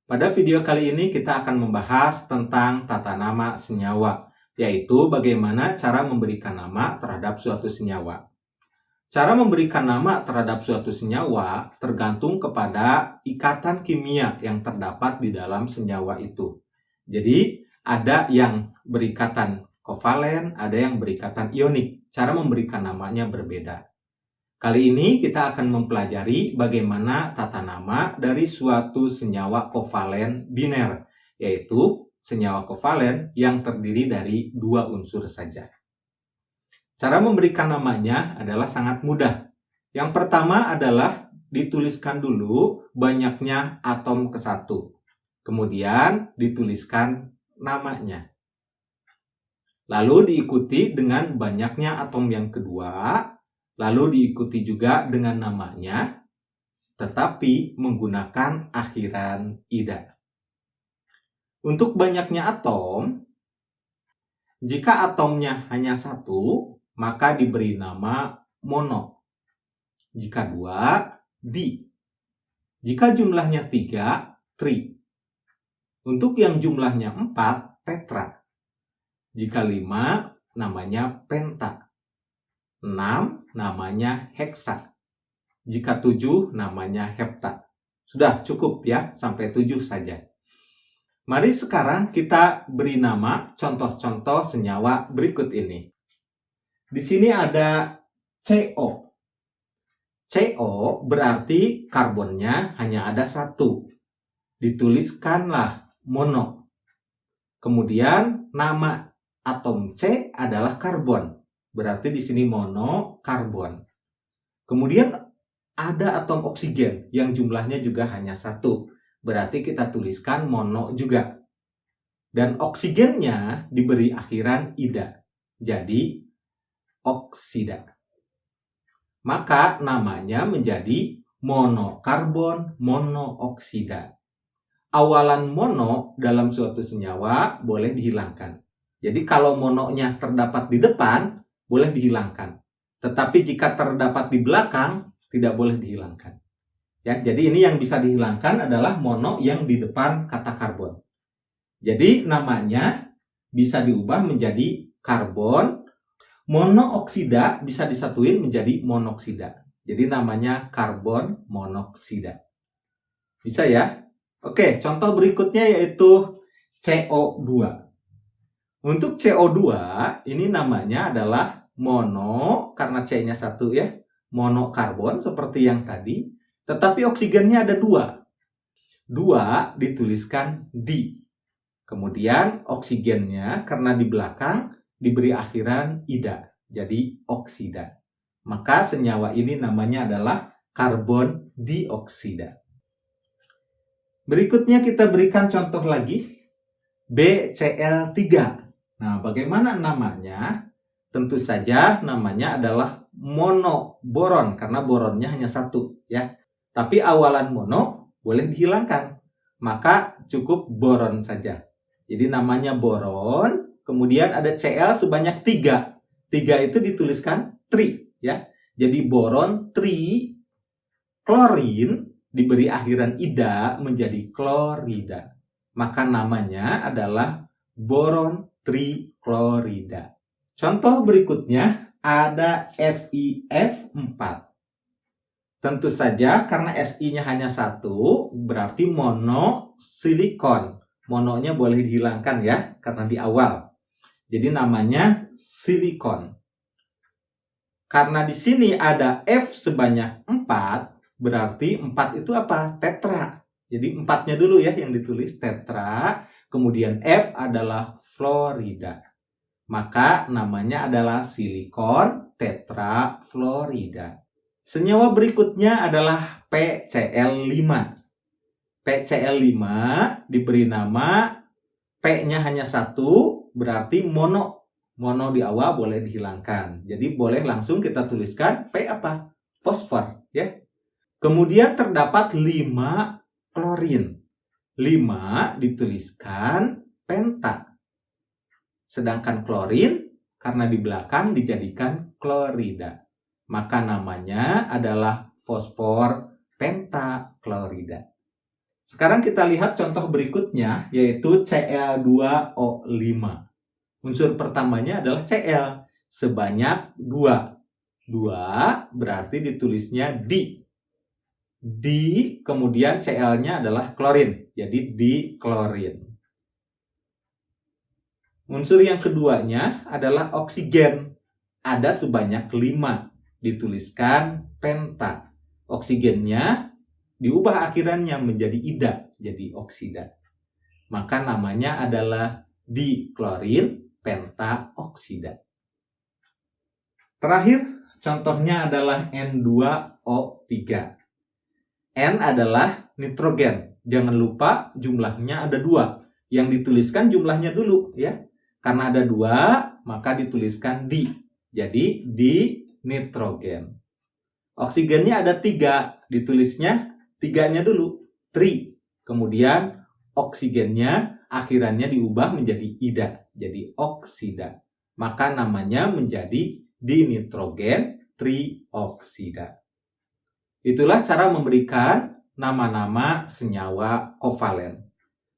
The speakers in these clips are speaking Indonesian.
Pada video kali ini kita akan membahas tentang tata nama senyawa, yaitu bagaimana cara memberikan nama terhadap suatu senyawa. Cara memberikan nama terhadap suatu senyawa tergantung kepada ikatan kimia yang terdapat di dalam senyawa itu. Jadi, ada yang berikatan kovalen, ada yang berikatan ionik. Cara memberikan namanya berbeda. Kali ini kita akan mempelajari bagaimana tata nama dari suatu senyawa kovalen biner, yaitu senyawa kovalen yang terdiri dari dua unsur saja. Cara memberikan namanya adalah sangat mudah. Yang pertama adalah dituliskan dulu banyaknya atom ke satu. Kemudian dituliskan namanya. Lalu diikuti dengan banyaknya atom yang kedua. Lalu diikuti juga dengan namanya, tetapi menggunakan akhiran ida. Untuk banyaknya atom, jika atomnya hanya satu, maka diberi nama mono. Jika dua, di. Jika jumlahnya tiga, tri. Untuk yang jumlahnya 4, tetra. Jika 5, namanya penta. 6, namanya heksa. Jika 7, namanya hepta. Sudah cukup ya, sampai 7 saja. Mari sekarang kita beri nama contoh-contoh senyawa berikut ini. Di sini ada CO. CO berarti karbonnya hanya ada satu. Dituliskanlah mono. Kemudian nama atom C adalah karbon. Berarti di sini mono karbon. Kemudian ada atom oksigen yang jumlahnya juga hanya satu. Berarti kita tuliskan mono juga. Dan oksigennya diberi akhiran ida. Jadi oksida. Maka namanya menjadi monokarbon monooksida. Awalan mono dalam suatu senyawa boleh dihilangkan. Jadi kalau mononya terdapat di depan, boleh dihilangkan. Tetapi jika terdapat di belakang, tidak boleh dihilangkan. Ya, jadi ini yang bisa dihilangkan adalah mono yang di depan kata karbon. Jadi namanya bisa diubah menjadi karbon. Monooksida bisa disatuin menjadi monoksida. Jadi namanya karbon monoksida. Bisa ya? Oke, contoh berikutnya yaitu CO2. Untuk CO2, ini namanya adalah mono, karena C-nya satu ya, monokarbon seperti yang tadi, tetapi oksigennya ada dua. Dua dituliskan di. Kemudian oksigennya karena di belakang diberi akhiran ida, jadi oksida. Maka senyawa ini namanya adalah karbon dioksida. Berikutnya kita berikan contoh lagi, BCl3. Nah, bagaimana namanya? Tentu saja namanya adalah monoboron karena boronnya hanya satu ya. Tapi awalan mono boleh dihilangkan. Maka cukup boron saja. Jadi namanya boron, kemudian ada Cl sebanyak 3. 3 itu dituliskan tri ya. Jadi boron tri, klorin diberi akhiran ida menjadi klorida. Maka namanya adalah boron triklorida. Contoh berikutnya ada SiF4. Tentu saja karena Si-nya hanya satu, berarti monosilikon. Mononya boleh dihilangkan ya, karena di awal. Jadi namanya silikon. Karena di sini ada F sebanyak 4, berarti 4 itu apa? Tetra. Jadi 4-nya dulu ya yang ditulis, tetra. Kemudian F adalah fluorida. Maka namanya adalah silikon tetrafluorida. Senyawa berikutnya adalah PCl5. PCl5 diberi nama, P-nya hanya satu, berarti mono. Mono di awal boleh dihilangkan. Jadi boleh langsung kita tuliskan P apa? Fosfor. Ya. Kemudian terdapat 5 klorin. 5 dituliskan penta. Sedangkan klorin karena di belakang dijadikan klorida. Maka namanya adalah fosfor pentaklorida. Sekarang kita lihat contoh berikutnya, yaitu Cl2O5. Unsur pertamanya adalah Cl, sebanyak 2. 2 berarti ditulisnya di. Di, kemudian Cl-nya adalah klorin, jadi diklorin. Unsur yang keduanya adalah oksigen, ada sebanyak 5, dituliskan penta. Oksigennya diubah akhirannya menjadi ida, jadi oksida. Maka namanya adalah diklorin pentaoksida. Terakhir, contohnya adalah N2O3. N adalah nitrogen. Jangan lupa jumlahnya ada 2. Yang dituliskan jumlahnya dulu ya. Karena ada 2, maka dituliskan di. Jadi di nitrogen. Oksigennya ada 3, ditulisnya 3-nya dulu, tri. Kemudian oksigennya akhirannya diubah menjadi ida, jadi oksida. Maka namanya menjadi dinitrogen trioksida. Itulah cara memberikan nama-nama senyawa kovalen.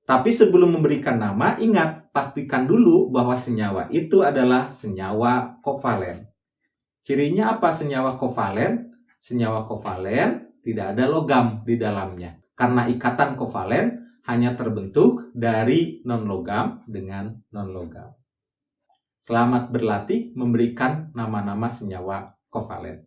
Tapi sebelum memberikan nama, ingat, pastikan dulu bahwa senyawa itu adalah senyawa kovalen. Cirinya apa senyawa kovalen? Senyawa kovalen tidak ada logam di dalamnya. Karena ikatan kovalen hanya terbentuk dari non-logam dengan non-logam. Selamat berlatih memberikan nama-nama senyawa kovalen.